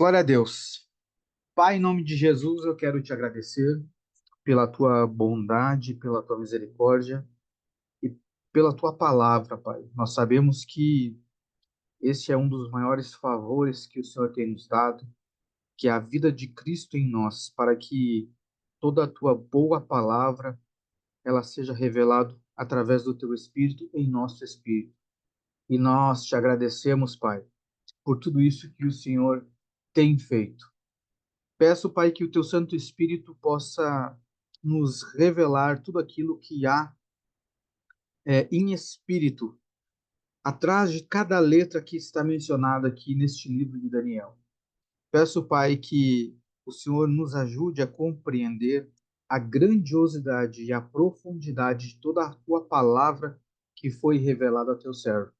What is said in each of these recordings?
Glória a Deus. Pai, em nome de Jesus, eu quero te agradecer pela tua bondade, pela tua misericórdia e pela tua palavra, Pai. Nós sabemos que este é um dos maiores favores que o Senhor tem nos dado, que é a vida de Cristo em nós, para que toda a tua boa palavra ela seja revelada através do teu Espírito em nosso espírito. E nós te agradecemos, Pai, por tudo isso que o Senhor tem feito. Peço, Pai, que o teu Santo Espírito possa nos revelar tudo aquilo que há em espírito, atrás de cada letra que está mencionada aqui neste livro de Daniel. Peço, Pai, que o Senhor nos ajude a compreender a grandiosidade e a profundidade de toda a tua palavra que foi revelada ao teu servo,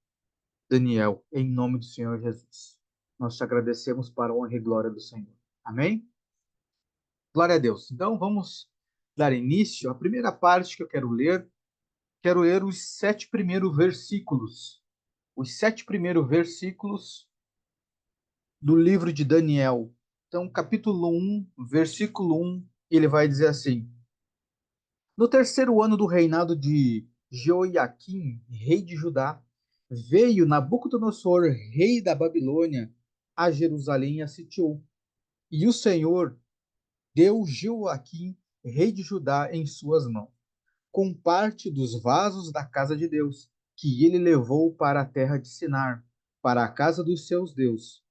Daniel, em nome do Senhor Jesus. Nós te agradecemos para a honra e glória do Senhor. Amém? Glória a Deus. Então, vamos dar início à primeira parte que eu quero ler. Quero ler os 7 primeiros versículos. Os 7 primeiros versículos do livro de Daniel. Então, capítulo 1, versículo 1, ele vai dizer assim: No terceiro ano do reinado de Jeoiaquim, rei de Judá, veio Nabucodonosor, rei da Babilônia, a Jerusalém e a sitiou. E o Senhor deu Jeoaquim, rei de Judá, em suas mãos, com parte dos vasos da casa de Deus, que ele levou para a terra de Sinar, para a casa dos seus deuses.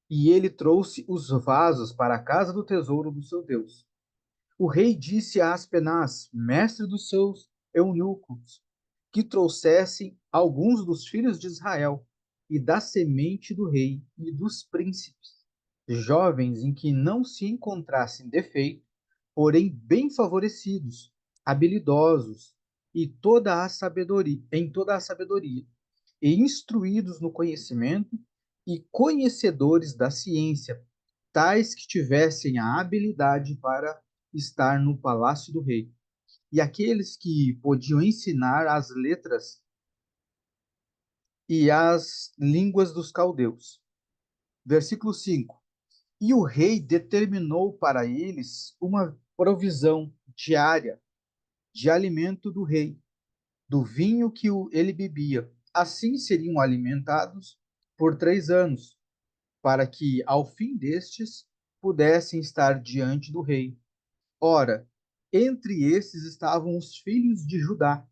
E ele trouxe os vasos para a casa do tesouro do seu Deus. O rei disse a Aspenaz, mestre dos seus eunucos, que trouxessem alguns dos filhos de Israel e da semente do rei e dos príncipes, jovens em que não se encontrassem defeito, porém bem favorecidos, habilidosos e toda a sabedoria, e instruídos no conhecimento e conhecedores da ciência, tais que tivessem a habilidade para estar no palácio do rei, e aqueles que podiam ensinar as letras e as línguas dos caldeus. Versículo 5. E o rei determinou para eles uma provisão diária de alimento do rei, do vinho que ele bebia. Assim seriam alimentados por 3 anos, para que, ao fim destes, pudessem estar diante do rei. Ora, entre esses estavam os filhos de Judá: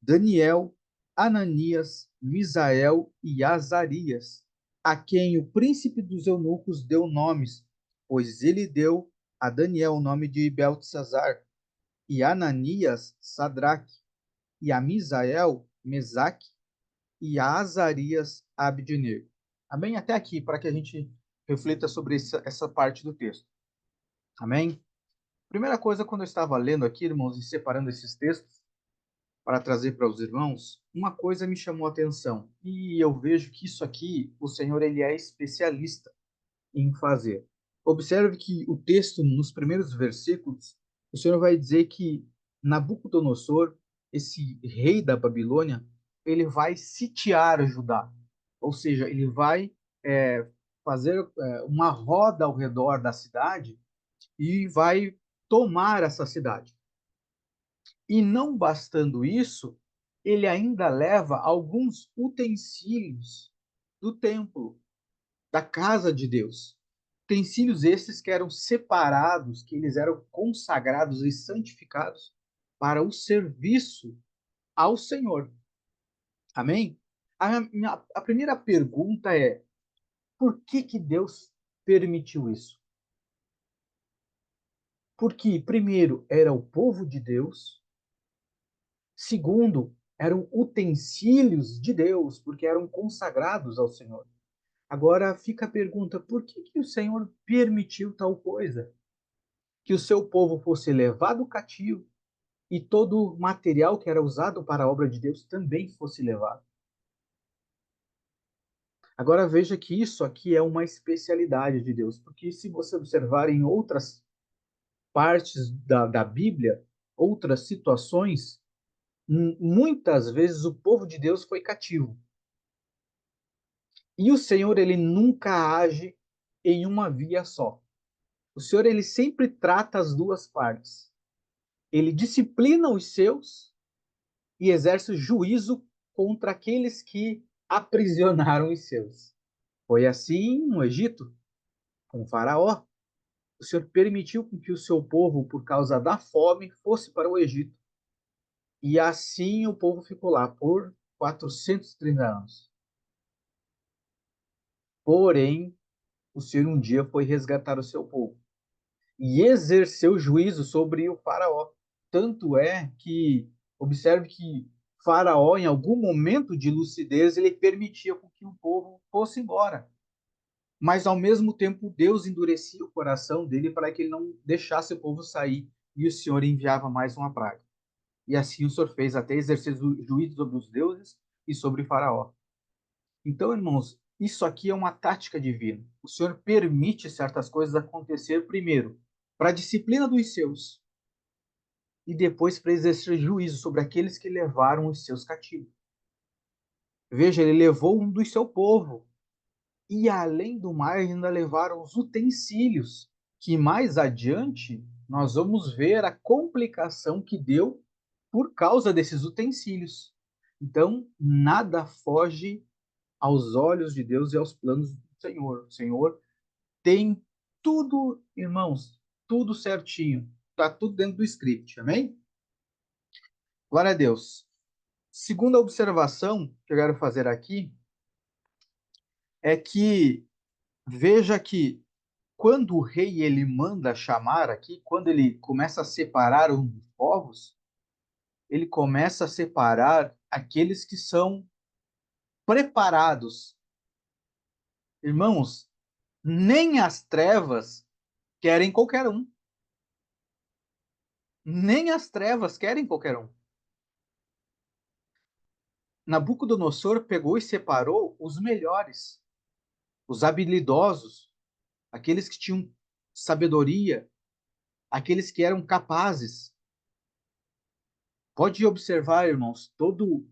Daniel, Ananias, Misael e Azarias, a quem o príncipe dos eunucos deu nomes, pois ele deu a Daniel o nome de Beltesazar, e a Ananias, Sadraque, e a Misael, Mesaque, e a Azarias, Abednego. Amém? Até aqui, para que a gente reflita sobre essa parte do texto. Amém? Primeira coisa, quando eu estava lendo aqui, irmãos, e separando esses textos para trazer para os irmãos, uma coisa me chamou a atenção. E eu vejo que isso aqui, o Senhor, ele é especialista em fazer. Observe que o texto, nos primeiros versículos, o Senhor vai dizer que Nabucodonosor, esse rei da Babilônia, ele vai sitiar Judá. Ou seja, ele vai fazer uma roda ao redor da cidade e vai tomar essa cidade. E não bastando isso, ele ainda leva alguns utensílios do templo, da casa de Deus. Utensílios esses que eram separados, que eles eram consagrados e santificados para o serviço ao Senhor. Amém? A primeira pergunta é: por que que Deus permitiu isso? Porque, primeiro, era o povo de Deus. Segundo, eram utensílios de Deus, porque eram consagrados ao Senhor. Agora fica a pergunta: por que que o Senhor permitiu tal coisa? Que o seu povo fosse levado cativo e todo o material que era usado para a obra de Deus também fosse levado. Agora veja que isso aqui é uma especialidade de Deus, porque se você observar em outras partes da Bíblia, outras situações, muitas vezes o povo de Deus foi cativo. E o Senhor, ele nunca age em uma via só. O Senhor, ele sempre trata as duas partes. Ele disciplina os seus e exerce juízo contra aqueles que aprisionaram os seus. Foi assim no Egito, com Faraó. O Senhor permitiu que o seu povo, por causa da fome, fosse para o Egito. E assim o povo ficou lá por 430 anos. Porém, o Senhor um dia foi resgatar o seu povo e exerceu juízo sobre o Faraó. Tanto é que, observe que Faraó, em algum momento de lucidez, ele permitia que o povo fosse embora. Mas, ao mesmo tempo, Deus endurecia o coração dele para que ele não deixasse o povo sair. E o Senhor enviava mais uma praga. E assim o Senhor fez, até exercer juízo sobre os deuses e sobre Faraó. Então, irmãos, isso aqui é uma tática divina. O Senhor permite certas coisas acontecer primeiro para a disciplina dos seus e depois para exercer juízo sobre aqueles que levaram os seus cativos. Veja, ele levou um do seu povo e, além do mais, ainda levaram os utensílios, que mais adiante nós vamos ver a complicação que deu por causa desses utensílios. Então, nada foge aos olhos de Deus e aos planos do Senhor. O Senhor tem tudo, irmãos, tudo certinho. Está tudo dentro do script, amém? Glória a Deus. Segunda observação que eu quero fazer aqui é que veja que quando o rei ele manda chamar aqui, quando ele começa a separar os povos, ele começa a separar aqueles que são preparados. Irmãos, nem as trevas querem qualquer um. Nem as trevas querem qualquer um. Nabucodonosor pegou e separou os melhores, os habilidosos, aqueles que tinham sabedoria, aqueles que eram capazes. Pode observar, irmãos, todo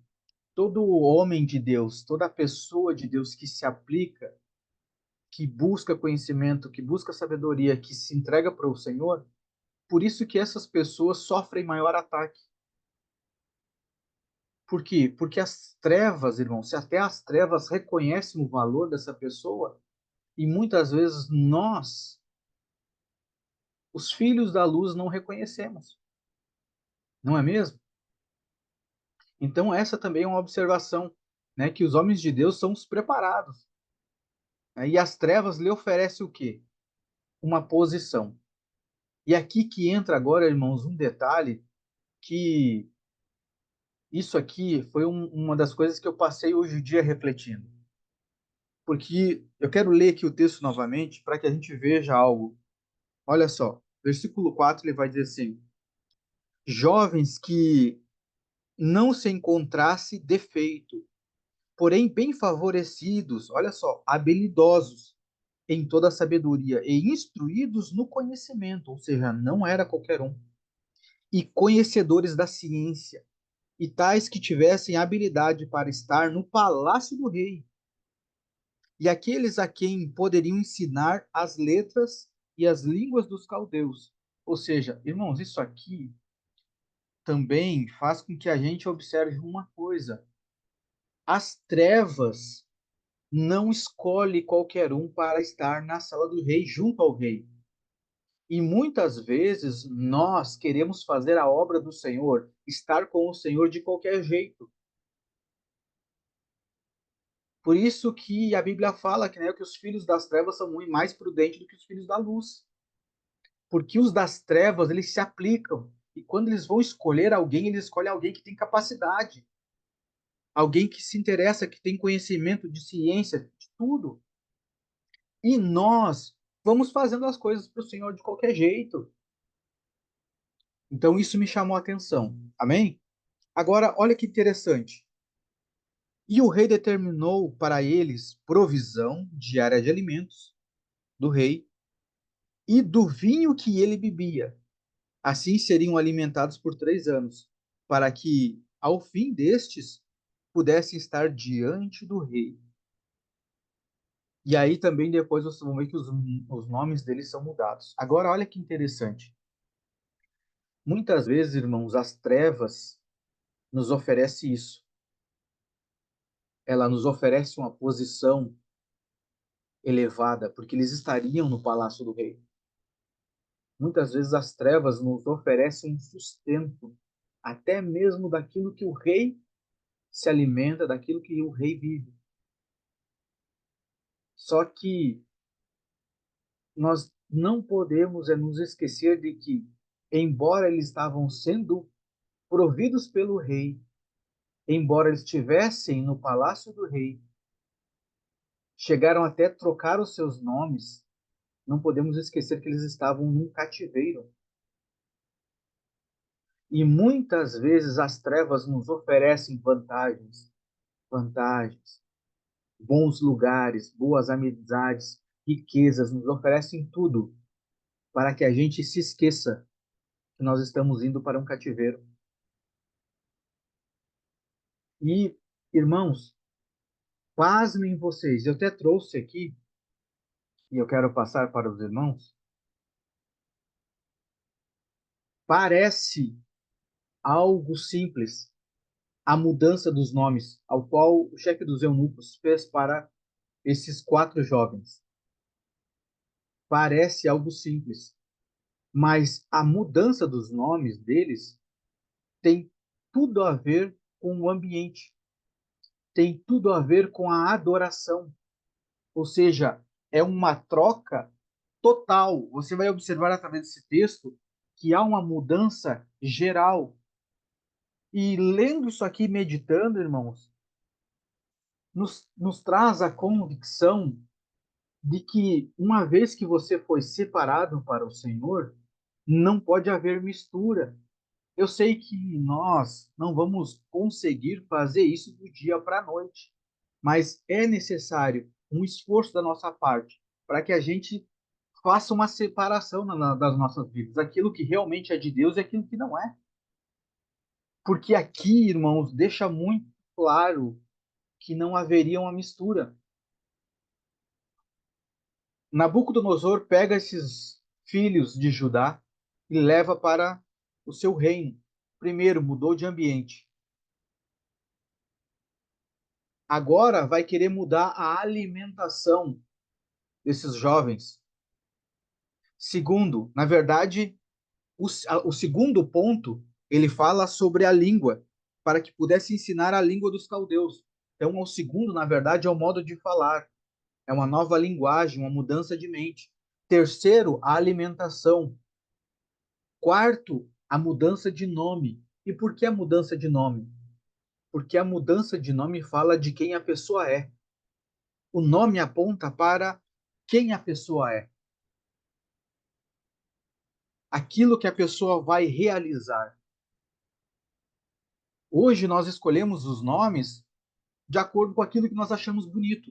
homem de Deus, toda pessoa de Deus que se aplica, que busca conhecimento, que busca sabedoria, que se entrega para o Senhor, por isso que essas pessoas sofrem maior ataque. Por quê? Porque as trevas, irmãos, se até as trevas reconhecem o valor dessa pessoa, e muitas vezes nós, os filhos da luz, não reconhecemos. Não é mesmo? Então, essa também é uma observação, né, que os homens de Deus são os preparados. Né, e as trevas lhe oferecem o quê? Uma posição. E aqui que entra agora, irmãos, um detalhe que isso aqui foi uma das coisas que eu passei hoje o dia refletindo. Porque eu quero ler aqui o texto novamente para que a gente veja algo. Olha só, versículo 4 ele vai dizer assim: jovens que não se encontrasse defeito, porém bem favorecidos, olha só, habilidosos em toda a sabedoria e instruídos no conhecimento, ou seja, não era qualquer um, e conhecedores da ciência, e tais que tivessem habilidade para estar no palácio do rei, e aqueles a quem poderiam ensinar as letras e as línguas dos caldeus. Ou seja, irmãos, isso aqui também faz com que a gente observe uma coisa: as trevas não escolhe qualquer um para estar na sala do rei, junto ao rei. E muitas vezes nós queremos fazer a obra do Senhor, estar com o Senhor de qualquer jeito. Por isso que a Bíblia fala que, né, que os filhos das trevas são muito mais prudentes do que os filhos da luz. Porque os das trevas, eles se aplicam. E quando eles vão escolher alguém, eles escolhem alguém que tem capacidade. Alguém que se interessa, que tem conhecimento de ciência, de tudo. E nós vamos fazendo as coisas para o Senhor de qualquer jeito. Então isso me chamou a atenção. Amém? Agora, olha que interessante. E o rei determinou para eles provisão diária de alimentos do rei e do vinho que ele bebia. Assim seriam alimentados por 3 anos, para que, ao fim destes, pudessem estar diante do rei. E aí também depois vocês vão ver que os nomes deles são mudados. Agora, olha que interessante. Muitas vezes, irmãos, as trevas nos oferece isso. Ela nos oferece uma posição elevada, porque eles estariam no palácio do rei. Muitas vezes as trevas nos oferecem um sustento, até mesmo daquilo que o rei se alimenta, daquilo que o rei vive. Só que nós não podemos nos esquecer de que, embora eles estavam sendo providos pelo rei, embora eles estivessem no palácio do rei, chegaram até a trocar os seus nomes, não podemos esquecer que eles estavam num cativeiro. E muitas vezes as trevas nos oferecem vantagens, bons lugares, boas amizades, riquezas, nos oferecem tudo para que a gente se esqueça que nós estamos indo para um cativeiro. E, irmãos, pasmem vocês, eu até trouxe aqui, e eu quero passar para os irmãos, parece algo simples a mudança dos nomes, ao qual o chefe dos eunucos fez para esses quatro jovens. Parece algo simples, mas a mudança dos nomes deles tem tudo a ver com o ambiente, tem tudo a ver com a adoração. Ou seja, é uma troca total. Você vai observar através desse texto que há uma mudança geral. E lendo isso aqui, meditando, irmãos, nos traz a convicção de que uma vez que você foi separado para o Senhor, não pode haver mistura. Eu sei que nós não vamos conseguir fazer isso do dia para a noite, mas é necessário um esforço da nossa parte para que a gente faça uma separação das nossas vidas, aquilo que realmente é de Deus e aquilo que não é. Porque aqui, irmãos, deixa muito claro que não haveria uma mistura. Nabucodonosor pega esses filhos de Judá e leva para o seu reino. Primeiro, mudou de ambiente. Agora vai querer mudar a alimentação desses jovens. Segundo, na verdade, o segundo ponto, ele fala sobre a língua, para que pudesse ensinar a língua dos caldeus. Então, o segundo, na verdade, é o modo de falar. É uma nova linguagem, uma mudança de mente. Terceiro, a alimentação. Quarto, a mudança de nome. E por que a mudança de nome? Porque a mudança de nome fala de quem a pessoa é. O nome aponta para quem a pessoa é. Aquilo que a pessoa vai realizar. Hoje nós escolhemos os nomes de acordo com aquilo que nós achamos bonito.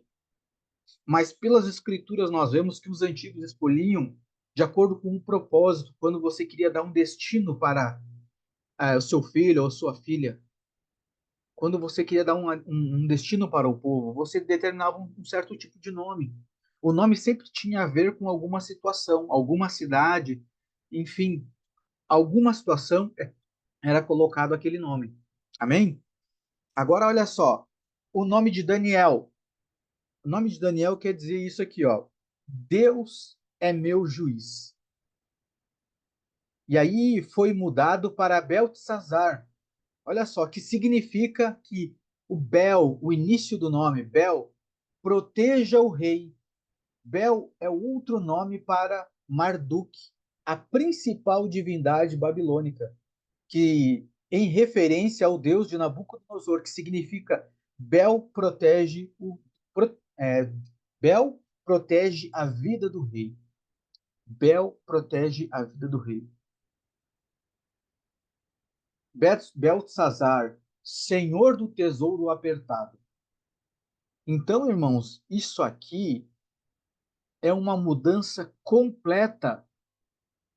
Mas pelas escrituras nós vemos que os antigos escolhiam de acordo com um propósito, quando você queria dar um destino para o seu filho ou sua filha. Quando você queria dar um destino para o povo, você determinava um certo tipo de nome. O nome sempre tinha a ver com alguma situação, alguma cidade, enfim, alguma situação era colocado aquele nome. Amém? Agora olha só, o nome de Daniel. O nome de Daniel quer dizer isso aqui, ó. Deus é meu juiz. E aí foi mudado para Beltesazar. Olha só, que significa que o Bel, o início do nome, Bel, proteja o rei. Bel é outro nome para Marduk, a principal divindade babilônica, que em referência ao deus de Nabucodonosor, que significa Bel protege Bel protege a vida do rei. Bel protege a vida do rei. Beltesazar, senhor do tesouro apertado. Então, irmãos, isso aqui é uma mudança completa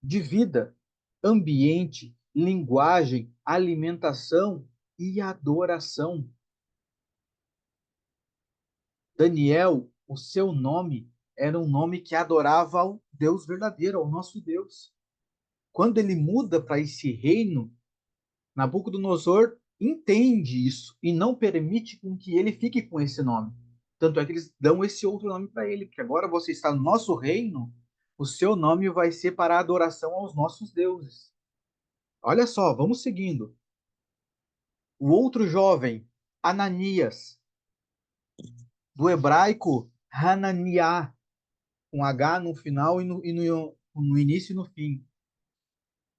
de vida, ambiente, linguagem, alimentação e adoração. Daniel, o seu nome era um nome que adorava ao Deus verdadeiro, ao nosso Deus. Quando ele muda para esse reino, Nabucodonosor entende isso e não permite com que ele fique com esse nome. Tanto é que eles dão esse outro nome para ele, porque agora você está no nosso reino, o seu nome vai ser para a adoração aos nossos deuses. Olha só, vamos seguindo. O outro jovem, Ananias, do hebraico Hananiah, com H no final no início e no fim.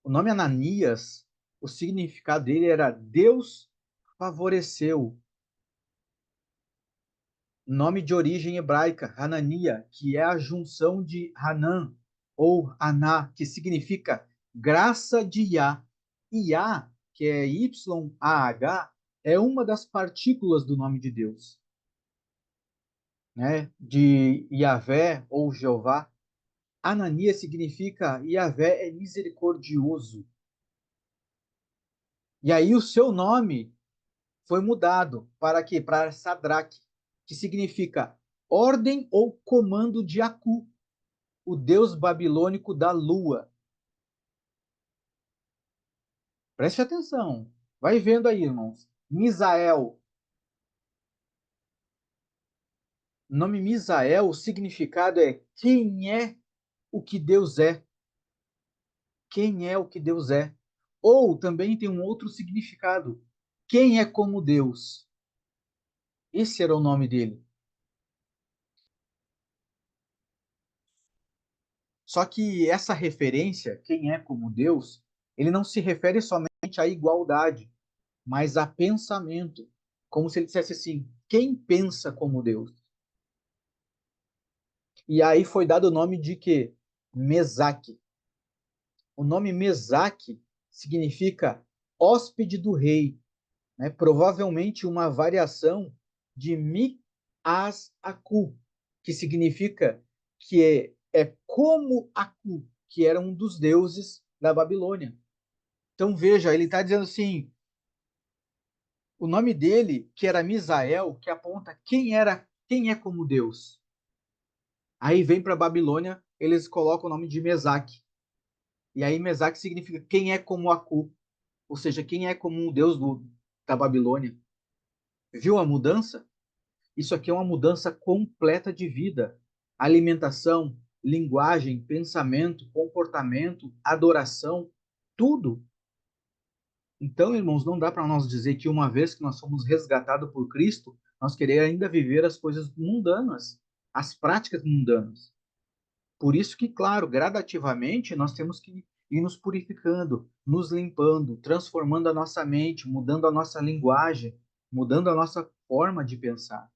O nome Ananias, o significado dele era Deus favoreceu. Nome de origem hebraica, Hanania, que é a junção de Hanan ou Aná, que significa graça de Yah. E Yah, que é Y-A-H, é uma das partículas do nome de Deus, né? De Yahvé ou Jeová. Ananias significa Yahvé é misericordioso. E aí o seu nome foi mudado para quê? Para Sadraque, que significa ordem ou comando de Aku, o deus babilônico da lua. Preste atenção. Vai vendo aí, irmãos. Misael. O nome Misael, o significado é quem é o que Deus é. Quem é o que Deus é. Ou também tem um outro significado. Quem é como Deus. Esse era o nome dele. Só que essa referência, quem é como Deus, ele não se refere somente à igualdade, mas a pensamento. Como se ele dissesse assim: quem pensa como Deus? E aí foi dado o nome de quê? Mesaque. O nome Mesaque significa hóspede do rei, né? Provavelmente uma variação de Mi-as-Aku, que significa que é como Aku, que era um dos deuses da Babilônia. Então veja, ele está dizendo assim, o nome dele, que era Misael, que aponta quem é como Deus. Aí vem para a Babilônia, eles colocam o nome de Mesaque. E aí Mesaque significa quem é como Aku, ou seja, quem é como um deus da Babilônia. Viu a mudança? Isso aqui é uma mudança completa de vida. Alimentação, linguagem, pensamento, comportamento, adoração, tudo. Então, irmãos, não dá para nós dizer que uma vez que nós fomos resgatados por Cristo, nós querer ainda viver as coisas mundanas, as práticas mundanas. Por isso que, claro, gradativamente nós temos que ir nos purificando, nos limpando, transformando a nossa mente, mudando a nossa linguagem, mudando a nossa forma de pensar.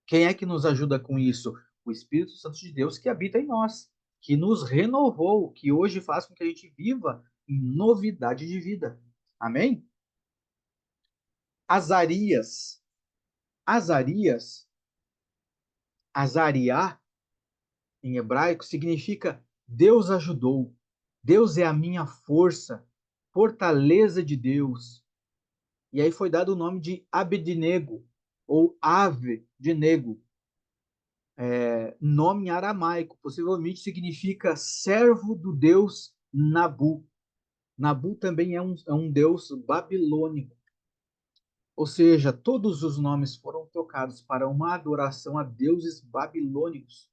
Quem é que nos ajuda com isso? O Espírito Santo de Deus que habita em nós, que nos renovou, que hoje faz com que a gente viva em novidade de vida. Amém? Azarias. Azarias, Azariá, em hebraico, significa Deus ajudou. Deus é a minha força, fortaleza de Deus. E aí foi dado o nome de Abednego, ou Ave de Nego, nome aramaico, possivelmente significa servo do deus Nabu. Nabu também é um deus babilônico. Ou seja, todos os nomes foram trocados para uma adoração a deuses babilônicos.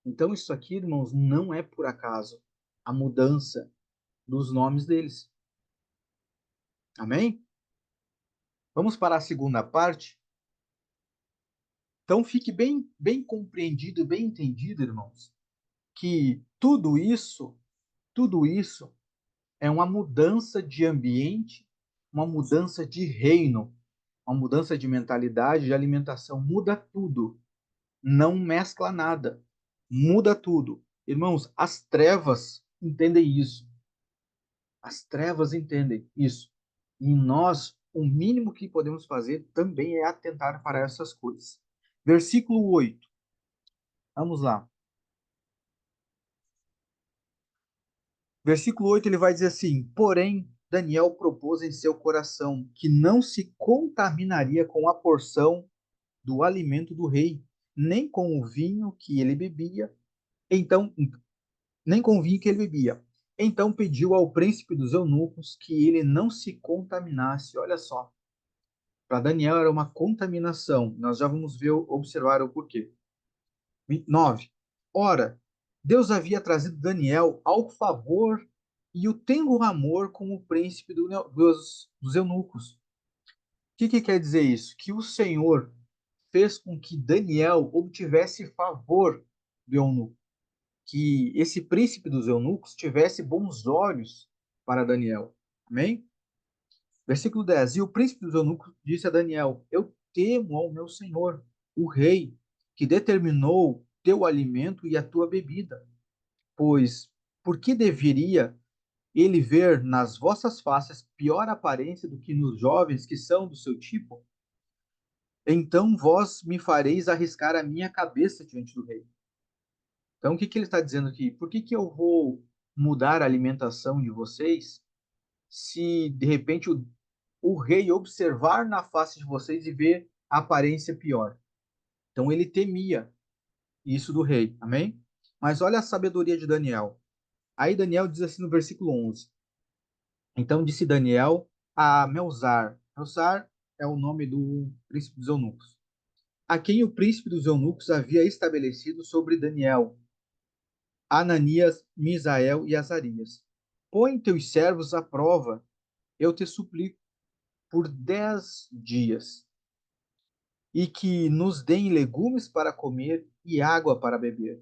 Então, isso aqui, irmãos, não é por acaso a mudança dos nomes deles. Amém? Vamos para a segunda parte. Então, fique bem compreendido, bem entendido, irmãos, que tudo isso é uma mudança de ambiente, uma mudança de reino, uma mudança de mentalidade, de alimentação. Muda tudo. Não mescla nada. Muda tudo. Irmãos, as trevas entendem isso. As trevas entendem isso. E nós, o mínimo que podemos fazer também é atentar para essas coisas. Versículo 8. Vamos lá. Versículo 8 ele vai dizer assim: porém, Daniel propôs em seu coração que não se contaminaria com a porção do alimento do rei, nem com o vinho que ele bebia. Então, nem com o vinho que ele bebia. Então pediu ao príncipe dos eunucos que ele não se contaminasse. Olha só, para Daniel era uma contaminação. Nós já vamos ver, observar o porquê. 9. Ora, Deus havia trazido Daniel ao favor e o tenro amor com o príncipe dos eunucos. O que quer dizer isso? Que o Senhor fez com que Daniel obtivesse favor do eunuco, que esse príncipe dos eunucos tivesse bons olhos para Daniel. Amém? Versículo 10. E o príncipe dos eunucos disse a Daniel: Eu temo ao meu senhor, o rei, que determinou teu alimento e a tua bebida. Pois, por que deveria ele ver nas vossas faces pior aparência do que nos jovens que são do seu tipo? Então vós me fareis arriscar a minha cabeça diante do rei. Então, o que ele está dizendo aqui? Por que eu vou mudar a alimentação de vocês se, de repente, o rei observar na face de vocês e ver a aparência pior? Então, ele temia isso do rei. Amém? Mas olha a sabedoria de Daniel. Aí Daniel diz assim no versículo 11. Então disse Daniel a Melzar. Melzar é o nome do príncipe dos eunucos. A quem o príncipe dos eunucos havia estabelecido sobre Daniel, Ananias, Misael e Azarias. Põe teus servos à prova, eu te suplico, por 10 dias, e que nos deem legumes para comer e água para beber.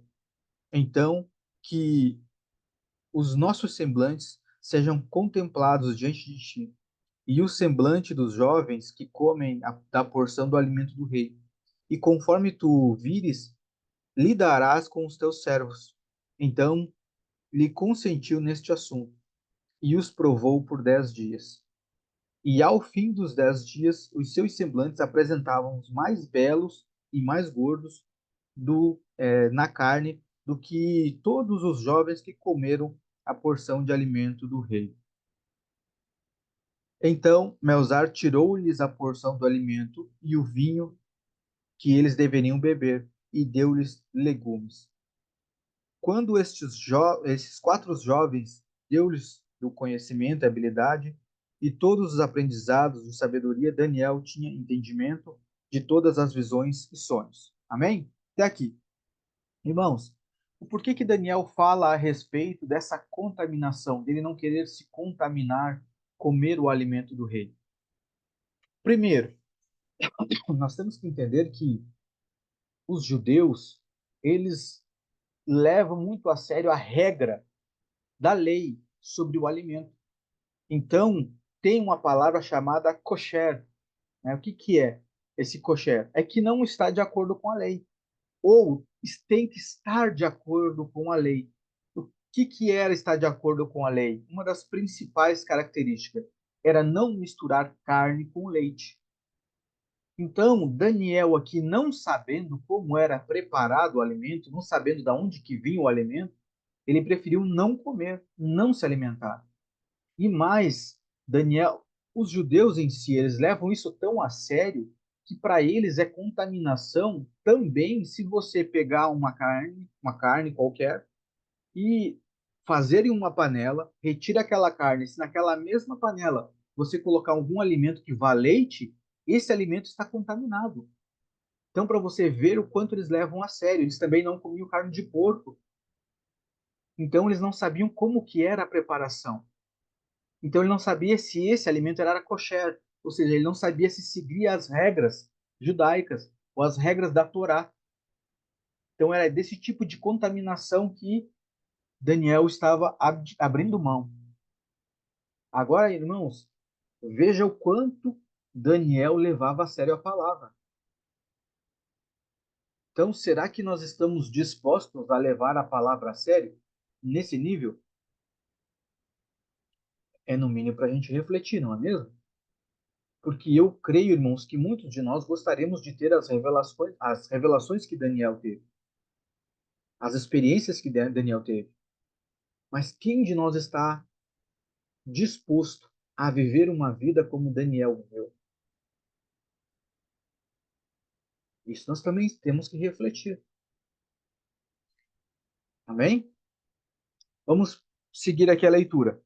Então, que os nossos semblantes sejam contemplados diante de ti, e o semblante dos jovens que comem da porção do alimento do rei. E conforme tu vires, lidarás com os teus servos. Então lhe consentiu neste assunto, e os provou por 10 dias. E ao fim dos 10 dias, os seus semblantes apresentavam os mais belos e mais gordos na carne do que todos os jovens que comeram a porção de alimento do rei. Então Melzar tirou-lhes a porção do alimento e o vinho que eles deveriam beber, e deu-lhes legumes. Quando esses 4 jovens deu-lhes o conhecimento e habilidade, e todos os aprendizados de sabedoria, Daniel tinha entendimento de todas as visões e sonhos. Amém? Até aqui. Irmãos, o porquê que Daniel fala a respeito dessa contaminação, dele não querer se contaminar, comer o alimento do rei? Primeiro, nós temos que entender que os judeus, eles levam muito a sério a regra da lei sobre o alimento. Então, tem uma palavra chamada kosher. Né? O que é esse kosher? É que não está de acordo com a lei, ou tem que estar de acordo com a lei. O que era estar de acordo com a lei? Uma das principais características era não misturar carne com leite. Então, Daniel aqui, não sabendo como era preparado o alimento, não sabendo de onde que vinha o alimento, ele preferiu não comer, não se alimentar. E mais, Daniel, os judeus em si, eles levam isso tão a sério que para eles é contaminação também se você pegar uma carne qualquer e fazer em uma panela, retira aquela carne, se naquela mesma panela você colocar algum alimento que vá leite, esse alimento está contaminado. Então, para você ver o quanto eles levam a sério, eles também não comiam carne de porco. Então, eles não sabiam como que era a preparação. Então, ele não sabia se esse alimento era kosher, ou seja, ele não sabia se seguia as regras judaicas ou as regras da Torá. Então, era desse tipo de contaminação que Daniel estava abrindo mão. Agora, irmãos, veja o quanto Daniel levava a sério a palavra. Então, será que nós estamos dispostos a levar a palavra a sério nesse nível? É no mínimo para a gente refletir, não é mesmo? Porque eu creio, irmãos, que muitos de nós gostaríamos de ter as revelações que Daniel teve, as experiências que Daniel teve. Mas quem de nós está disposto a viver uma vida como Daniel viveu? Isso nós também temos que refletir. Amém? Vamos seguir aqui a leitura.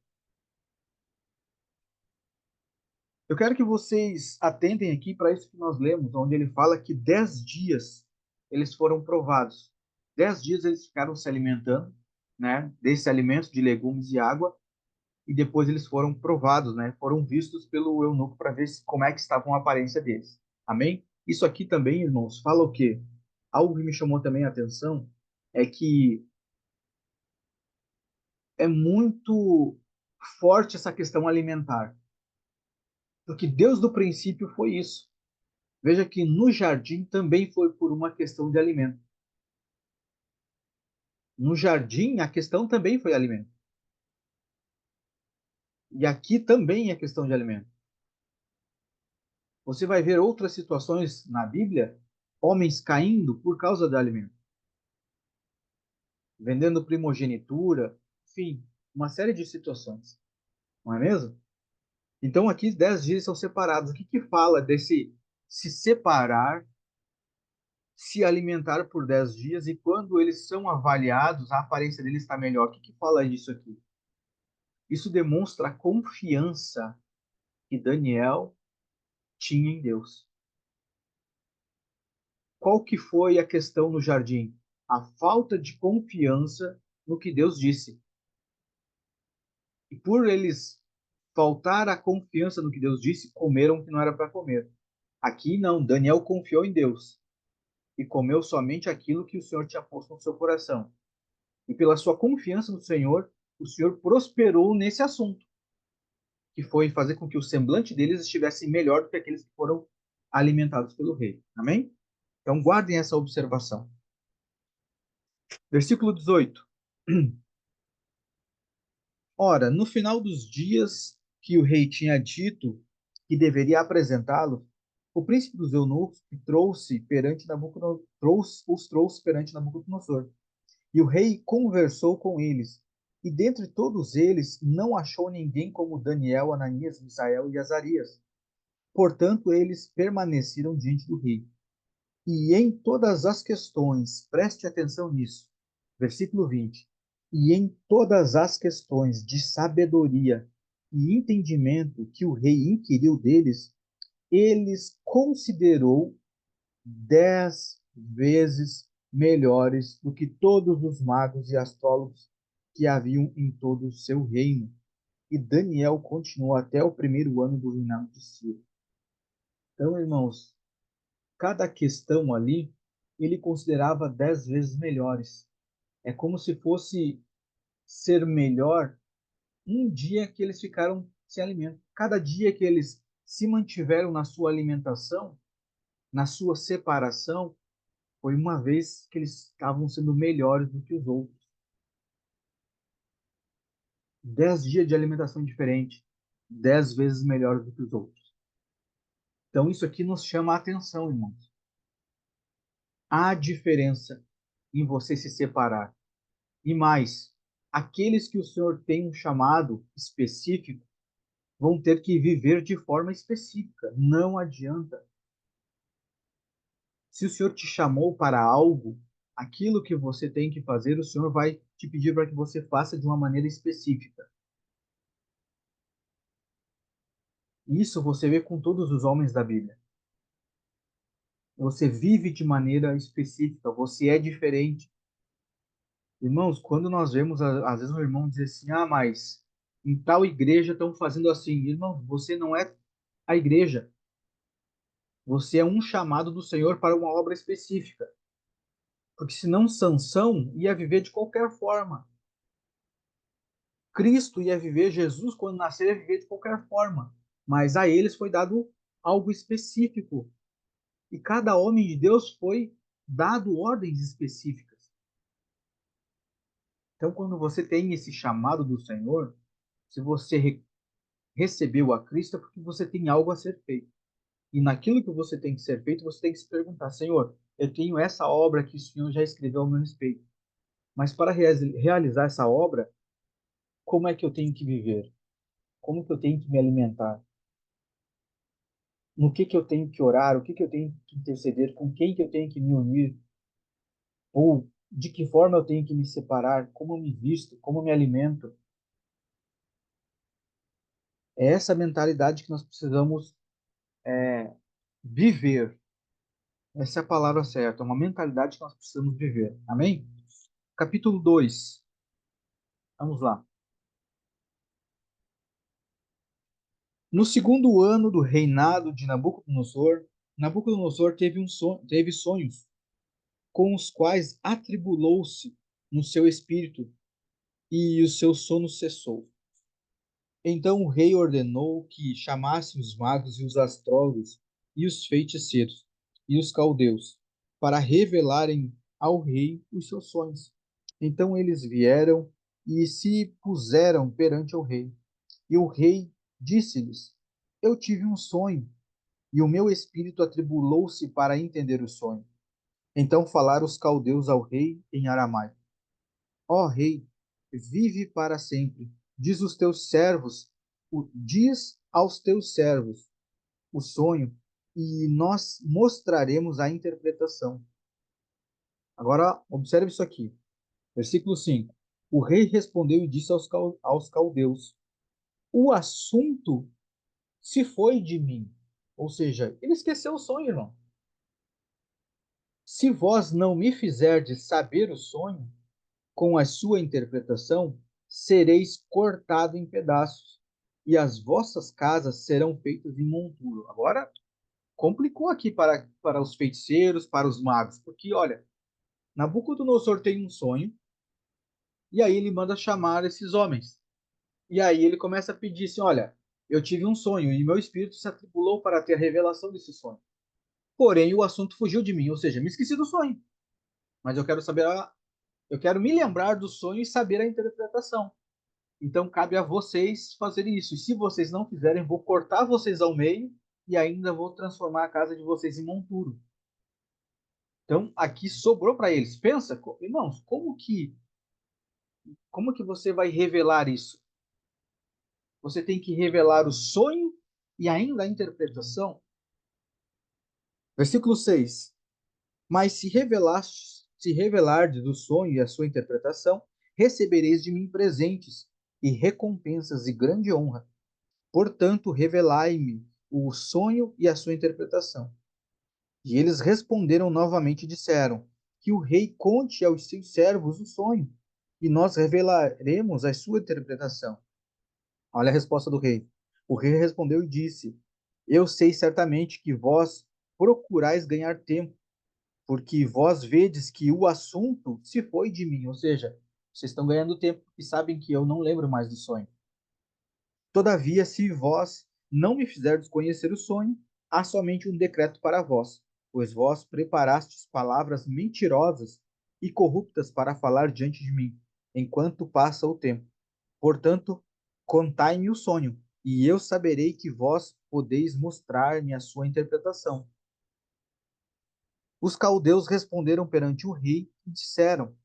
Eu quero que vocês atentem aqui para isso que nós lemos, onde ele fala que 10 dias eles foram provados. 10 dias eles ficaram se alimentando, né, desse alimento de legumes e água, e depois eles foram provados, né, foram vistos pelo eunuco para ver como é que estava a aparência deles. Amém? Isso aqui também, irmãos, fala o quê? Algo que me chamou também a atenção é que é muito forte essa questão alimentar, porque Deus do princípio foi isso. Veja que no jardim também foi por uma questão de alimento. No jardim, a questão também foi alimento. E aqui também é questão de alimento. Você vai ver outras situações na Bíblia, homens caindo por causa do alimento, vendendo primogenitura, enfim, uma série de situações. Não é mesmo? Então aqui 10 dias são separados. O que que fala desse se separar, se alimentar por 10 dias e quando eles são avaliados, a aparência deles está melhor? O que que fala disso aqui? Isso demonstra a confiança que Daniel tinha em Deus. Qual que foi a questão no jardim? A falta de confiança no que Deus disse. E por eles faltar a confiança no que Deus disse, comeram o que não era para comer. Aqui não, Daniel confiou em Deus e comeu somente aquilo que o Senhor tinha posto no seu coração. E pela sua confiança no Senhor, o Senhor prosperou nesse assunto, que foi fazer com que o semblante deles estivesse melhor do que aqueles que foram alimentados pelo rei. Amém? Então guardem essa observação. Versículo 18. Ora, no final dos dias que o rei tinha dito que deveria apresentá-lo, o príncipe dos eunucos os trouxe perante Nabucodonosor. E o rei conversou com eles. E dentre todos eles não achou ninguém como Daniel, Ananias, Misael e Azarias. Portanto, eles permaneceram diante do rei. E em todas as questões, preste atenção nisso, versículo 20. E em todas as questões de sabedoria e entendimento que o rei inquiriu deles, eles considerou 10 vezes melhores do que todos os magos e astrólogos que haviam em todo o seu reino. E Daniel continuou até o primeiro ano do reinado de Ciro. Então, irmãos, cada questão ali ele considerava 10 vezes melhores. É como se fosse ser melhor um dia que eles ficaram sem alimento. Cada dia que eles se mantiveram na sua alimentação, na sua separação, foi uma vez que eles estavam sendo melhores do que os outros. 10 dias de alimentação diferente, 10 vezes melhores do que os outros. Então isso aqui nos chama a atenção, irmãos. Há diferença em você se separar. E mais, aqueles que o Senhor tem um chamado específico vão ter que viver de forma específica. Não adianta. Se o Senhor te chamou para algo, aquilo que você tem que fazer, o Senhor vai te pedir para que você faça de uma maneira específica. Isso você vê com todos os homens da Bíblia. Você vive de maneira específica, você é diferente. Irmãos, quando nós vemos, às vezes, um irmão dizer assim: ah, mas em tal igreja estão fazendo assim. Irmão, você não é a igreja. Você é um chamado do Senhor para uma obra específica. Porque senão Sansão ia viver de qualquer forma. Cristo ia viver, Jesus, quando nascer, ia viver de qualquer forma. Mas a eles foi dado algo específico. E cada homem de Deus foi dado ordens específicas. Então, quando você tem esse chamado do Senhor, se você recebeu a Cristo, é porque você tem algo a ser feito. E naquilo que você tem que ser feito, você tem que se perguntar: Senhor, eu tenho essa obra que o Senhor já escreveu ao meu respeito. Mas para realizar essa obra, como é que eu tenho que viver? Como que eu tenho que me alimentar? no que eu tenho que orar, o que eu tenho que interceder, com quem que eu tenho que me unir, ou de que forma eu tenho que me separar, como eu me visto, como eu me alimento. É essa mentalidade que nós precisamos viver. Essa é a palavra certa, é uma mentalidade que nós precisamos viver. Amém? Capítulo 2. Vamos lá. No segundo ano do reinado de Nabucodonosor, Nabucodonosor teve sonhos, com os quais atribulou-se no seu espírito, e o seu sono cessou. Então o rei ordenou que chamassem os magos e os astrólogos, e os feiticeiros, e os caldeus, para revelarem ao rei os seus sonhos. Então eles vieram e se puseram perante o rei. E o rei disse-lhes: Eu tive um sonho, e o meu espírito atribulou-se para entender o sonho. Então falaram os caldeus ao rei em aramaico: Ó rei, vive para sempre. Diz aos teus servos o sonho, e nós mostraremos a interpretação. Agora, observe isso aqui. Versículo 5. O rei respondeu e disse aos caldeus: O assunto se foi de mim. Ou seja, ele esqueceu o sonho, irmão. Se vós não me fizerdes saber o sonho, com a sua interpretação, sereis cortado em pedaços, e as vossas casas serão feitas em monturo. Agora, complicou aqui para os feiticeiros, para os magos, porque, olha, Nabucodonosor tem um sonho, e aí ele manda chamar esses homens. E aí ele começa a pedir assim: olha, eu tive um sonho, e meu espírito se atribulou para ter a revelação desse sonho. Porém, o assunto fugiu de mim, ou seja, me esqueci do sonho. Mas eu quero saber, eu quero me lembrar do sonho e saber a interpretação. Então cabe a vocês fazerem isso. E se vocês não fizerem, vou cortar vocês ao meio e ainda vou transformar a casa de vocês em monturo. Então aqui sobrou para eles. Pensa, irmãos, como que você vai revelar isso? Você tem que revelar o sonho e ainda a interpretação. Versículo 6. Mas se revelardes do sonho e a sua interpretação, recebereis de mim presentes e recompensas e grande honra. Portanto, revelai-me o sonho e a sua interpretação. E eles responderam novamente e disseram: Que o rei conte aos seus servos o sonho, e nós revelaremos a sua interpretação. Olha a resposta do rei. O rei respondeu e disse: Eu sei certamente que vós procurais ganhar tempo, porque vós vedes que o assunto se foi de mim. Ou seja, vocês estão ganhando tempo e sabem que eu não lembro mais do sonho. Todavia, se vós não me fizerdes conhecer o sonho, há somente um decreto para vós, pois vós preparastes palavras mentirosas e corruptas para falar diante de mim, enquanto passa o tempo. Portanto, contai-me o sonho, e eu saberei que vós podeis mostrar-me a sua interpretação. Os caldeus responderam perante o rei e disseram: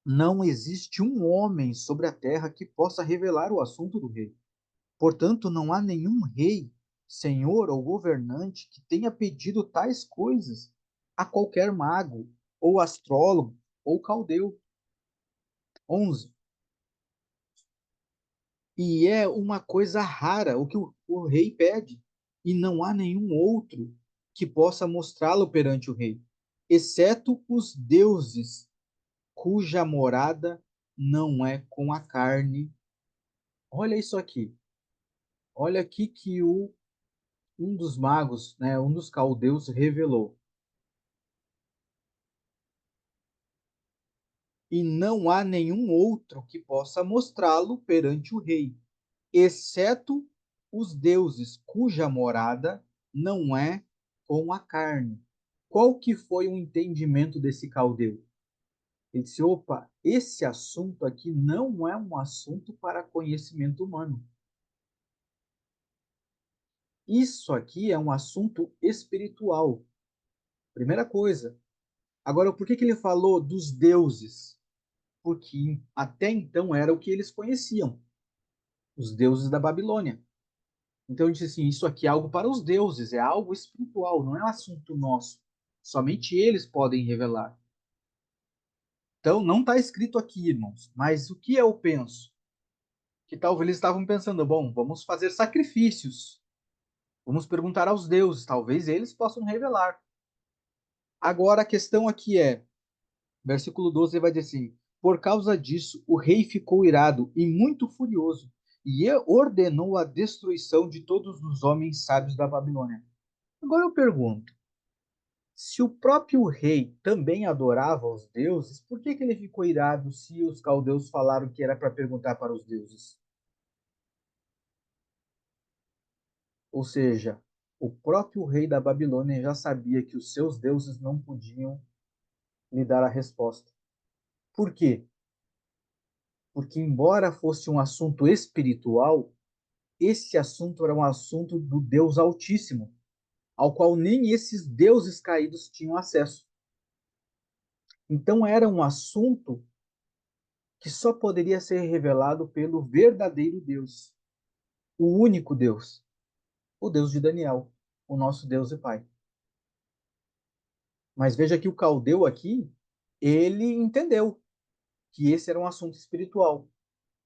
Não existe um homem sobre a terra que possa revelar o assunto do rei. Portanto, não há nenhum rei, senhor ou governante que tenha pedido tais coisas a qualquer mago, ou astrólogo, ou caldeu. 11. E é uma coisa rara o que o rei pede, e não há nenhum outro que possa mostrá-lo perante o rei, exceto os deuses, cuja morada não é com a carne. Olha isso aqui. Olha aqui que um dos magos, né, um dos caldeus revelou. E não há nenhum outro que possa mostrá-lo perante o rei, exceto os deuses cuja morada não é com a carne. Qual que foi o entendimento desse caldeu? Ele disse: opa, esse assunto aqui não é um assunto para conhecimento humano. Isso aqui é um assunto espiritual. Primeira coisa. Agora, por que que ele falou dos deuses? Porque até então era o que eles conheciam, os deuses da Babilônia. Então ele disse assim: isso aqui é algo para os deuses, é algo espiritual, não é um assunto nosso. Somente eles podem revelar. Então não está escrito aqui, irmãos. Mas o que eu penso? Que talvez eles estavam pensando: bom, vamos fazer sacrifícios, vamos perguntar aos deuses, talvez eles possam revelar. Agora a questão aqui é, versículo 12 vai dizer assim: por causa disso, o rei ficou irado e muito furioso, e ordenou a destruição de todos os homens sábios da Babilônia. Agora eu pergunto: se o próprio rei também adorava os deuses, por que ele ficou irado se os caldeus falaram que era para perguntar para os deuses? Ou seja, o próprio rei da Babilônia já sabia que os seus deuses não podiam lhe dar a resposta. Por quê? Porque, embora fosse um assunto espiritual, esse assunto era um assunto do Deus Altíssimo, ao qual nem esses deuses caídos tinham acesso. Então, era um assunto que só poderia ser revelado pelo verdadeiro Deus, o único Deus, o Deus de Daniel, o nosso Deus e Pai. Mas veja que o caldeu aqui, ele entendeu que esse era um assunto espiritual.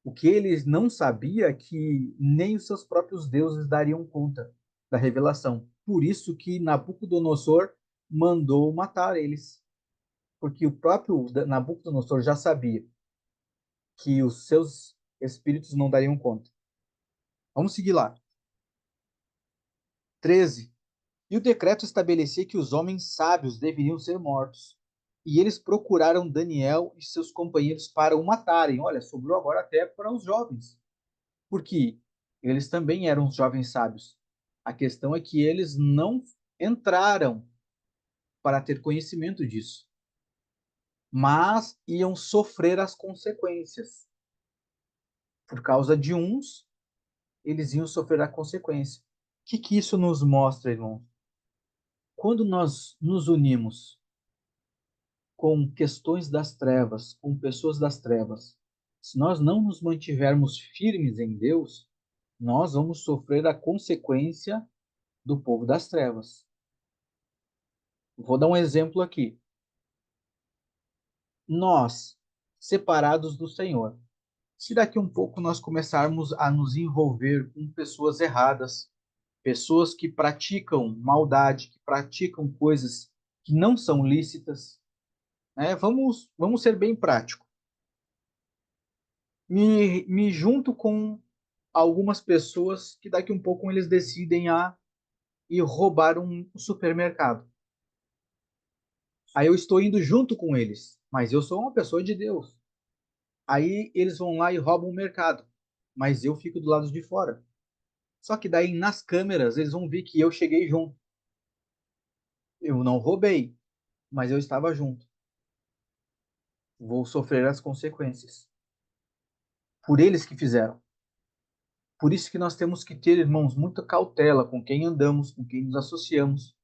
O que ele não sabia é que nem os seus próprios deuses dariam conta da revelação. Por isso que Nabucodonosor mandou matar eles, porque o próprio Nabucodonosor já sabia que os seus espíritos não dariam conta. Vamos seguir lá. 13. E o decreto estabelecia que os homens sábios deveriam ser mortos. E eles procuraram Daniel e seus companheiros para o matarem. Olha, sobrou agora até para os jovens, porque eles também eram jovens sábios. A questão é que eles não entraram para ter conhecimento disso, mas iam sofrer as consequências. Por causa de uns, eles iam sofrer a consequência. O que isso nos mostra, irmão? Quando nós nos unimos com questões das trevas, com pessoas das trevas, se nós não nos mantivermos firmes em Deus, nós vamos sofrer a consequência do povo das trevas. Vou dar um exemplo aqui. Nós, separados do Senhor, se daqui um pouco nós começarmos a nos envolver com pessoas erradas, pessoas que praticam maldade, que praticam coisas que não são lícitas, né? Vamos ser bem práticos. Me junto com algumas pessoas que daqui um pouco eles decidem a ir roubar um supermercado. Aí eu estou indo junto com eles, mas eu sou uma pessoa de Deus. Aí eles vão lá e roubam o mercado, mas eu fico do lado de fora. Só que daí nas câmeras eles vão ver que eu cheguei junto. Eu não roubei, mas eu estava junto. Vou sofrer as consequências. Por eles que fizeram. Por isso que nós temos que ter, irmãos, muita cautela com quem andamos, com quem nos associamos,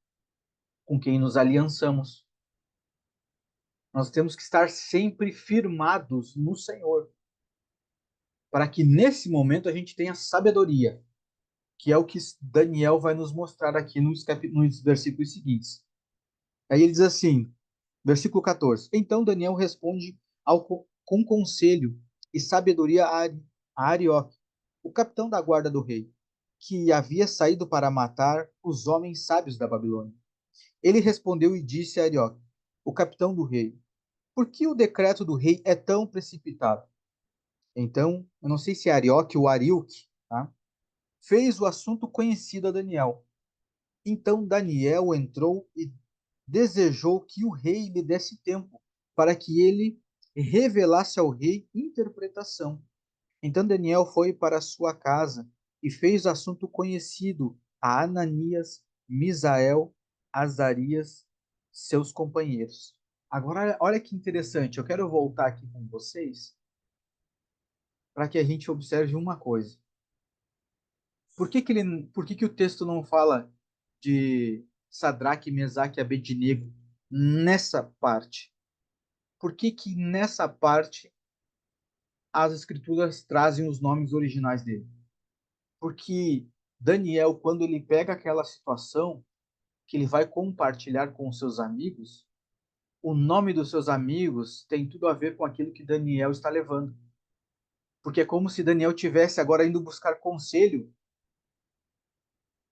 com quem nos aliançamos. Nós temos que estar sempre firmados no Senhor, para que nesse momento a gente tenha sabedoria, que é o que Daniel vai nos mostrar aqui nos versículos seguintes. Aí ele diz assim, versículo 14: então Daniel responde com conselho e sabedoria a Arioque, o capitão da guarda do rei, que havia saído para matar os homens sábios da Babilônia. Ele respondeu e disse a Arioque, o capitão do rei: por que o decreto do rei é tão precipitado? Então, eu não sei se é Arioque ou Ariuque, tá? Fez o assunto conhecido a Daniel. Então Daniel entrou e desejou que o rei lhe desse tempo para que ele revelasse ao rei interpretação. Então Daniel foi para sua casa e fez o assunto conhecido a Ananias, Misael, Azarias, seus companheiros. Agora, olha que interessante, eu quero voltar aqui com vocês para que a gente observe uma coisa. Por que o texto não fala de Sadraque, Mesaque e Abednego nessa parte? Por que nessa parte as escrituras trazem os nomes originais dele? Porque Daniel, quando ele pega aquela situação que ele vai compartilhar com os seus amigos, o nome dos seus amigos tem tudo a ver com aquilo que Daniel está levando. Porque é como se Daniel tivesse agora indo buscar conselho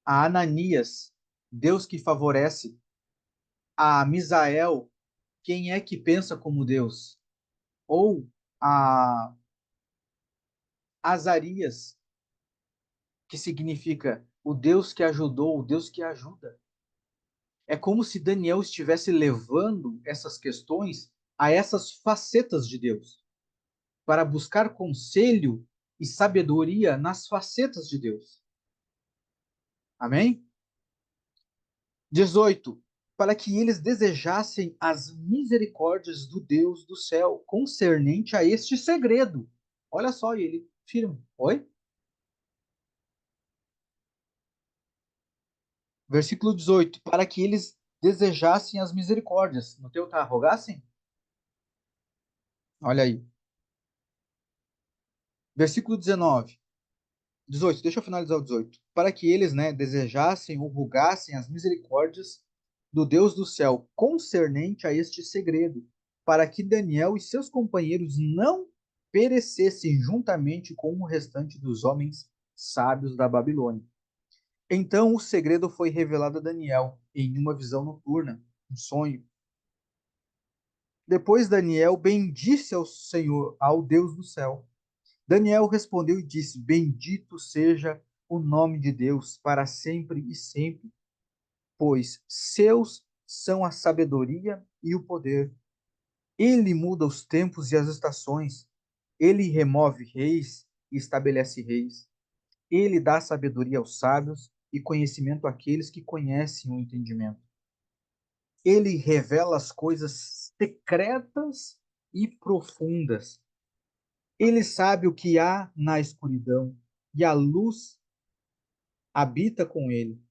a Ananias, Deus que favorece, a Misael, quem é que pensa como Deus? Ou a Azarias, que significa o Deus que ajudou, o Deus que ajuda. É como se Daniel estivesse levando essas questões a essas facetas de Deus, para buscar conselho e sabedoria nas facetas de Deus. Amém? 18. Para que eles desejassem as misericórdias do Deus do céu concernente a este segredo. Olha só, ele firma. Oi? Versículo 18. Para que eles desejassem as misericórdias. No teu tá, rogassem? Olha aí. Versículo 19. 18, deixa eu finalizar o 18. Para que eles, né, desejassem ou rogassem as misericórdias do Deus do céu concernente a este segredo, para que Daniel e seus companheiros não perecessem juntamente com o restante dos homens sábios da Babilônia. Então o segredo foi revelado a Daniel em uma visão noturna, um sonho. Depois Daniel bendisse ao Senhor, ao Deus do céu. Daniel respondeu e disse: Bendito seja o nome de Deus para sempre e sempre, pois seus são a sabedoria e o poder. Ele muda os tempos e as estações. Ele remove reis e estabelece reis. Ele dá sabedoria aos sábios e conhecimento àqueles que conhecem o entendimento. Ele revela as coisas secretas e profundas. Ele sabe o que há na escuridão e a luz habita com ele.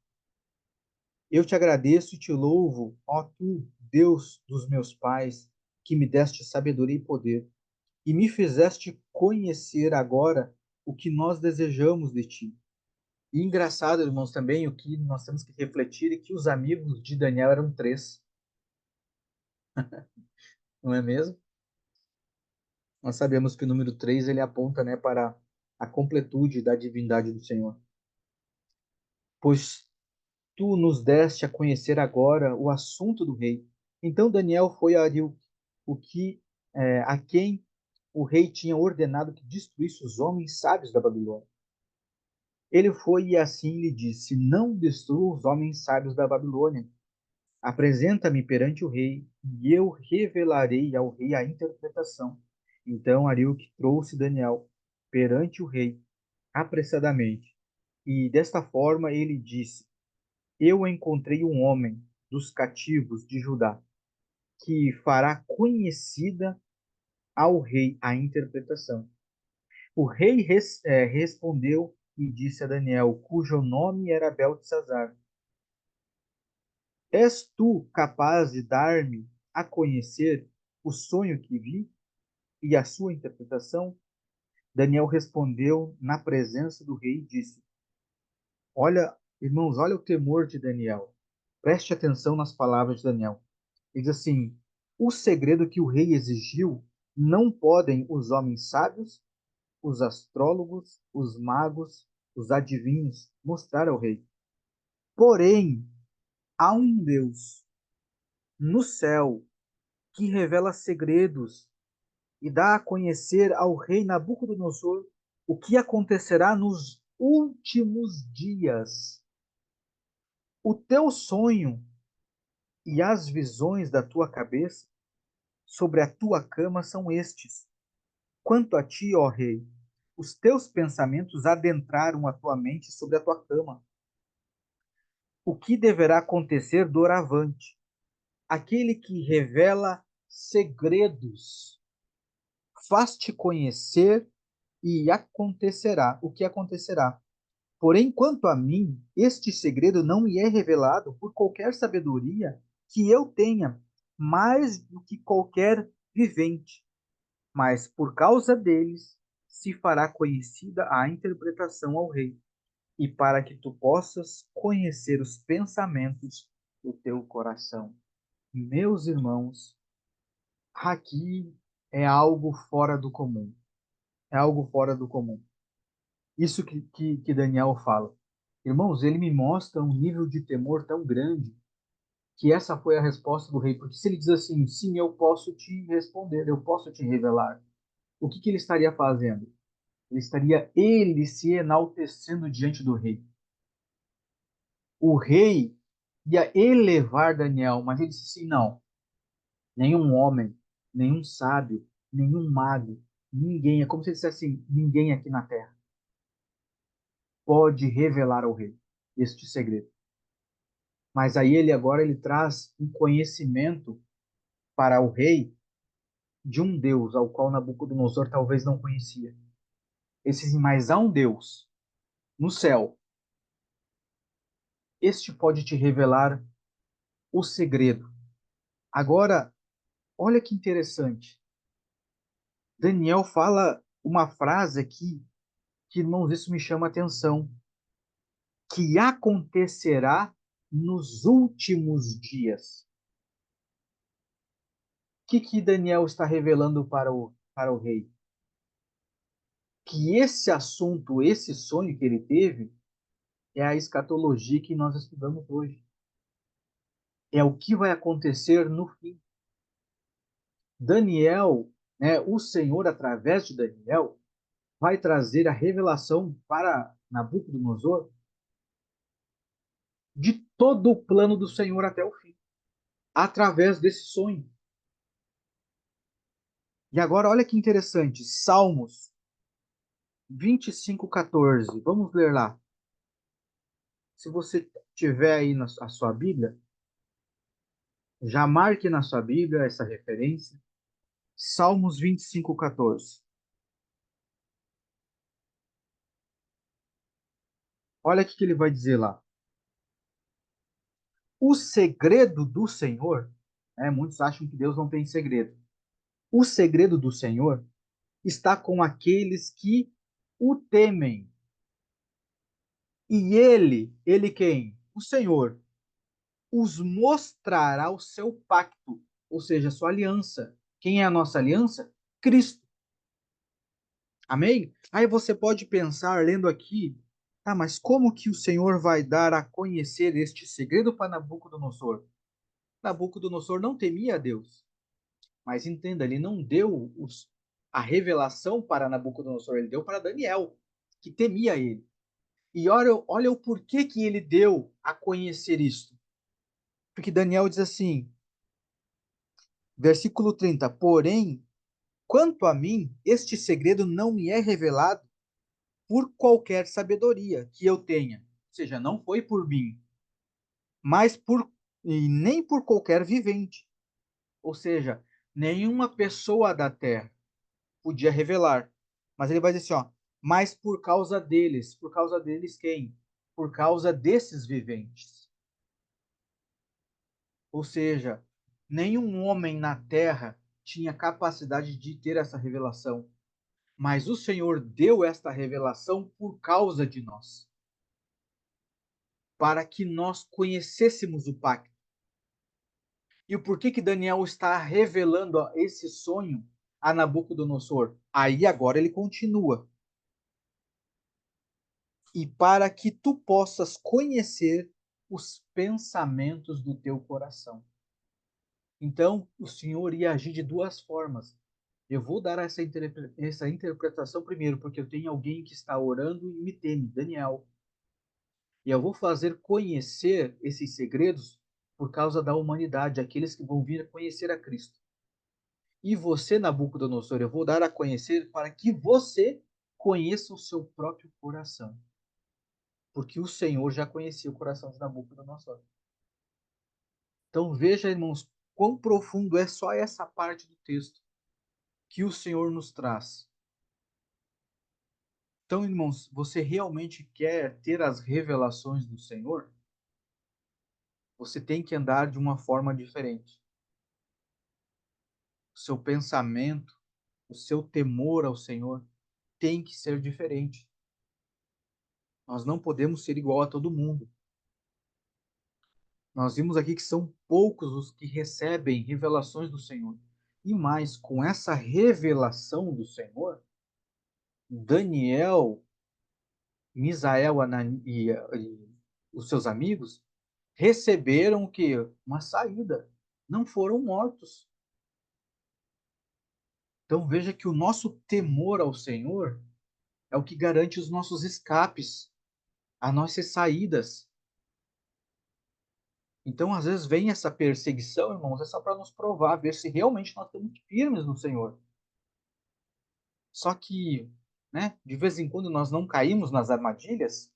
Eu te agradeço e te louvo, ó tu, Deus dos meus pais, que me deste sabedoria e poder, e me fizeste conhecer agora o que nós desejamos de ti. E engraçado, irmãos, também o que nós temos que refletir é que os amigos de Daniel eram três, não é mesmo? Nós sabemos que o número três ele aponta, né, para a completude da divindade do Senhor. Pois tu nos deste a conhecer agora o assunto do rei. Então Daniel foi a Ariu, o que a quem o rei tinha ordenado que destruísse os homens sábios da Babilônia. Ele foi e assim lhe disse: Não destrua os homens sábios da Babilônia. Apresenta-me perante o rei, e eu revelarei ao rei a interpretação. Então Ariuque trouxe Daniel perante o rei apressadamente, e desta forma ele disse: Eu encontrei um homem dos cativos de Judá, que fará conhecida ao rei a interpretação. O rei respondeu e disse a Daniel, cujo nome era Beltesazar: És tu capaz de dar-me a conhecer o sonho que vi e a sua interpretação? Daniel respondeu na presença do rei e disse: Olha, irmãos, olha o temor de Daniel. Preste atenção nas palavras de Daniel. Ele diz assim: o segredo que o rei exigiu não podem os homens sábios, os astrólogos, os magos, os adivinhos mostrar ao rei. Porém, há um Deus no céu que revela segredos e dá a conhecer ao rei Nabucodonosor o que acontecerá nos últimos dias. O teu sonho e as visões da tua cabeça sobre a tua cama são estes. Quanto a ti, ó rei, os teus pensamentos adentraram a tua mente sobre a tua cama. O que deverá acontecer doravante? Aquele que revela segredos faz-te conhecer e acontecerá o que acontecerá. Porém, quanto a mim, este segredo não me é revelado por qualquer sabedoria que eu tenha, mais do que qualquer vivente, mas por causa deles se fará conhecida a interpretação ao rei. e para que tu possas conhecer os pensamentos do teu coração. Meus irmãos, aqui é algo fora do comum. É algo fora do comum. Isso que Daniel fala. Irmãos, ele me mostra um nível de temor tão grande que essa foi a resposta do rei. Porque se ele diz assim, sim, eu posso te responder, eu posso te revelar, o que ele estaria fazendo? Ele se enaltecendo diante do rei. O rei ia elevar Daniel, mas ele disse assim, não, nenhum homem, nenhum sábio, nenhum mago, ninguém, é como se ele dissesse assim, ninguém aqui na terra pode revelar ao rei este segredo. Mas aí ele traz um conhecimento para o rei de um Deus ao qual Nabucodonosor talvez não conhecia. Esse, mas há um Deus no céu. Este pode te revelar o segredo. Agora, olha que interessante. Daniel fala uma frase aqui que, irmãos, isso me chama a atenção, que acontecerá nos últimos dias. O que Daniel está revelando para o rei? Que esse assunto, esse sonho que ele teve, é a escatologia que nós estudamos hoje. É o que vai acontecer no fim. Daniel, né, o Senhor, através de Daniel, vai trazer a revelação para Nabucodonosor de todo o plano do Senhor até o fim, através desse sonho. E agora, olha que interessante, Salmos 25:14. Vamos ler lá. Se você tiver aí a sua Bíblia, já marque na sua Bíblia essa referência. Salmos 25:14. Olha o que ele vai dizer lá. O segredo do Senhor, né, muitos acham que Deus não tem segredo. O segredo do Senhor está com aqueles que o temem. E ele quem? O Senhor, os mostrará o seu pacto, ou seja, a sua aliança. Quem é a nossa aliança? Cristo. Amém? Aí você pode pensar, lendo aqui, tá, mas como que o Senhor vai dar a conhecer este segredo para Nabucodonosor? Nabucodonosor não temia a Deus, mas entenda, ele não deu a revelação para Nabucodonosor, ele deu para Daniel, que temia ele. E olha o porquê que ele deu a conhecer isto. Porque Daniel diz assim, versículo 30, porém, quanto a mim, este segredo não me é revelado por qualquer sabedoria que eu tenha. Ou seja, não foi por mim, mas e nem por qualquer vivente. Ou seja, nenhuma pessoa da terra podia revelar. Mas ele vai dizer assim, ó, mas por causa deles quem? Por causa desses viventes. Ou seja, nenhum homem na terra tinha capacidade de ter essa revelação. Mas o Senhor deu esta revelação por causa de nós, para que nós conhecêssemos o pacto. E o porquê que Daniel está revelando esse sonho a Nabucodonosor? Aí agora ele continua. E para que tu possas conhecer os pensamentos do teu coração. Então, o Senhor ia agir de duas formas. Eu vou dar essa interpretação primeiro, porque eu tenho alguém que está orando e me teme, Daniel. E eu vou fazer conhecer esses segredos por causa da humanidade, aqueles que vão vir a conhecer a Cristo. E você, Nabucodonosor, eu vou dar a conhecer para que você conheça o seu próprio coração. Porque o Senhor já conhecia o coração de Nabucodonosor. Então veja, irmãos, quão profundo é só essa parte do texto que o Senhor nos traz. Então, irmãos, você realmente quer ter as revelações do Senhor? Você tem que andar de uma forma diferente. O seu pensamento, o seu temor ao Senhor tem que ser diferente. Nós não podemos ser igual a todo mundo. Nós vimos aqui que são poucos os que recebem revelações do Senhor. E mais, com essa revelação do Senhor, Daniel, Misael e os seus amigos receberam o quê? Uma saída. Não foram mortos. Então veja que o nosso temor ao Senhor é o que garante os nossos escapes, as nossas saídas. Então, às vezes, vem essa perseguição, irmãos, é só para nos provar, ver se realmente nós estamos firmes no Senhor. Só que, né, de vez em quando nós não caímos nas armadilhas.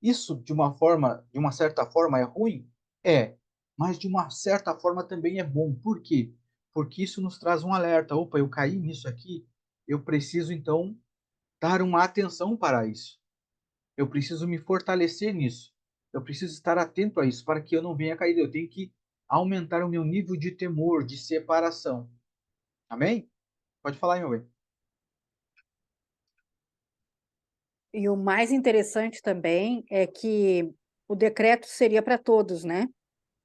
Isso, de uma certa forma, é ruim? É. Mas, de uma certa forma, também é bom. Por quê? Porque isso nos traz um alerta. Opa, eu caí nisso aqui, eu preciso, então, dar uma atenção para isso. Eu preciso me fortalecer nisso. Eu preciso estar atento a isso para que eu não venha cair. Eu tenho que aumentar o meu nível de temor, de separação. Amém? Pode falar, meu bem. E o mais interessante também é que o decreto seria para todos, né?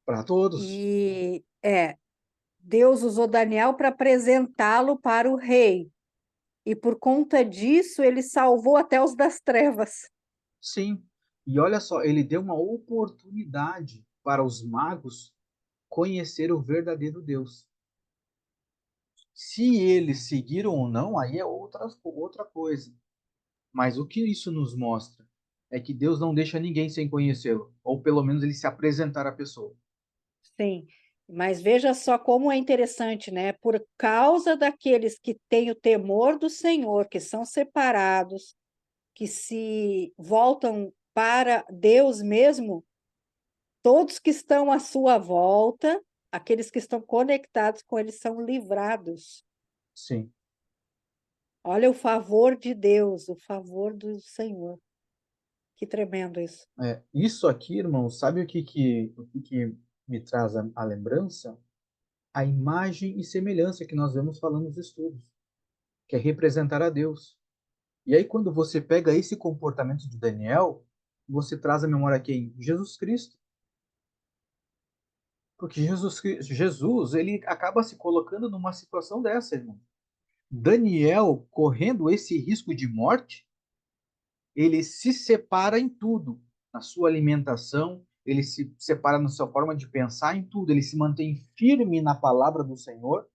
Para todos. E Deus usou Daniel para apresentá-lo para o rei. E por conta disso, ele salvou até os das trevas. Sim. E olha só, ele deu uma oportunidade para os magos conhecer o verdadeiro Deus. Se eles seguiram ou não, aí é outra coisa. Mas o que isso nos mostra é que Deus não deixa ninguém sem conhecê-lo, ou pelo menos ele se apresentar à pessoa. Sim, mas veja só como é interessante, né? Por causa daqueles que têm o temor do Senhor, que são separados, que se voltam para Deus mesmo, todos que estão à sua volta, aqueles que estão conectados com Ele, são livrados. Sim. Olha o favor de Deus, o favor do Senhor. Que tremendo isso. Isso aqui, irmão, sabe o que me traz a lembrança? A imagem e semelhança que nós vemos falando nos estudos, que é representar a Deus. E aí, quando você pega esse comportamento de Daniel, você traz à memória quem? Jesus Cristo. Porque Jesus, ele acaba se colocando numa situação dessa, irmão. Daniel, correndo esse risco de morte, ele se separa em tudo, na sua alimentação, ele se separa na sua forma de pensar em tudo, ele se mantém firme na palavra do Senhor.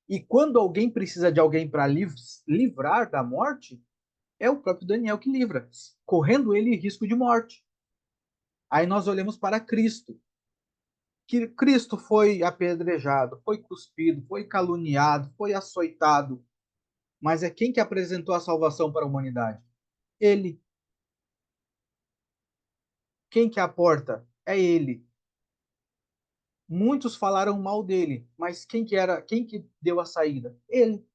E quando alguém precisa de alguém para livrar da morte, é o próprio Daniel que livra, correndo ele risco de morte. Aí nós olhamos para Cristo, que Cristo foi apedrejado, foi cuspido, foi caluniado, foi açoitado, mas é quem que apresentou a salvação para a humanidade? Ele. Quem que é a porta? É ele. Muitos falaram mal dele, mas quem que deu a saída? Ele.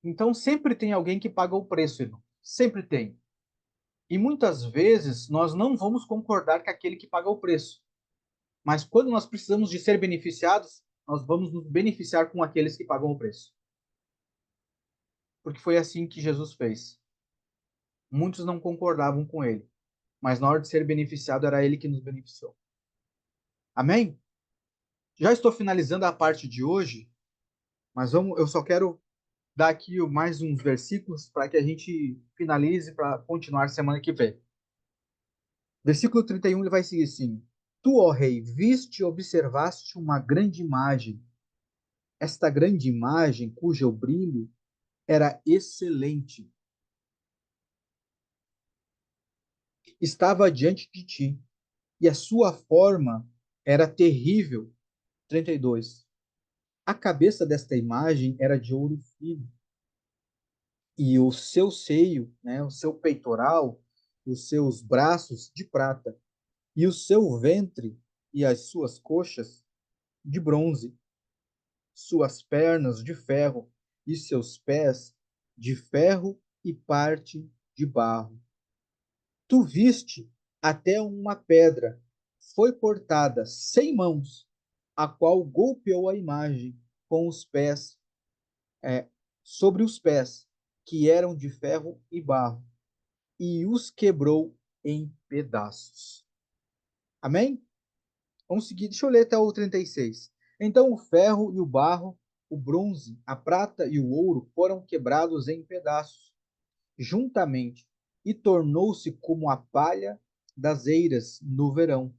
Então sempre tem alguém que paga o preço, irmão. Sempre tem. E muitas vezes nós não vamos concordar com aquele que paga o preço. Mas quando nós precisamos de ser beneficiados, nós vamos nos beneficiar com aqueles que pagam o preço. Porque foi assim que Jesus fez. Muitos não concordavam com ele, mas na hora de ser beneficiado era ele que nos beneficiou. Amém? Já estou finalizando a parte de hoje, mas eu só quero dar aqui mais uns versículos para que a gente finalize para continuar semana que vem. Versículo 31 ele vai seguir assim: Tu, ó rei, viste e observaste uma grande imagem. Esta grande imagem, cujo brilho era excelente, estava diante de ti, e a sua forma era terrível. 32. A cabeça desta imagem era de ouro fino, e o seu seio, né, o seu peitoral, os seus braços de prata, e o seu ventre e as suas coxas de bronze, suas pernas de ferro e seus pés de ferro e parte de barro. Tu viste até uma pedra foi cortada sem mãos, a qual golpeou a imagem com os pés, é, sobre os pés, que eram de ferro e barro, e os quebrou em pedaços. Amém? Vamos seguir, deixa eu ler até o 36. Então o ferro e o barro, o bronze, a prata e o ouro foram quebrados em pedaços, juntamente, e tornou-se como a palha das eiras no verão.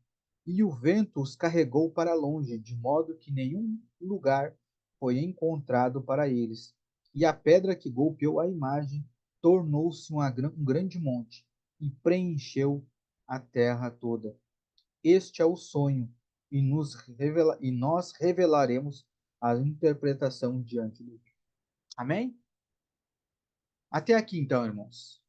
E o vento os carregou para longe, de modo que nenhum lugar foi encontrado para eles. E a pedra que golpeou a imagem tornou-se um grande monte e preencheu a terra toda. Este é o sonho, e nós revelaremos a interpretação diante dele. Amém? Até aqui então, irmãos.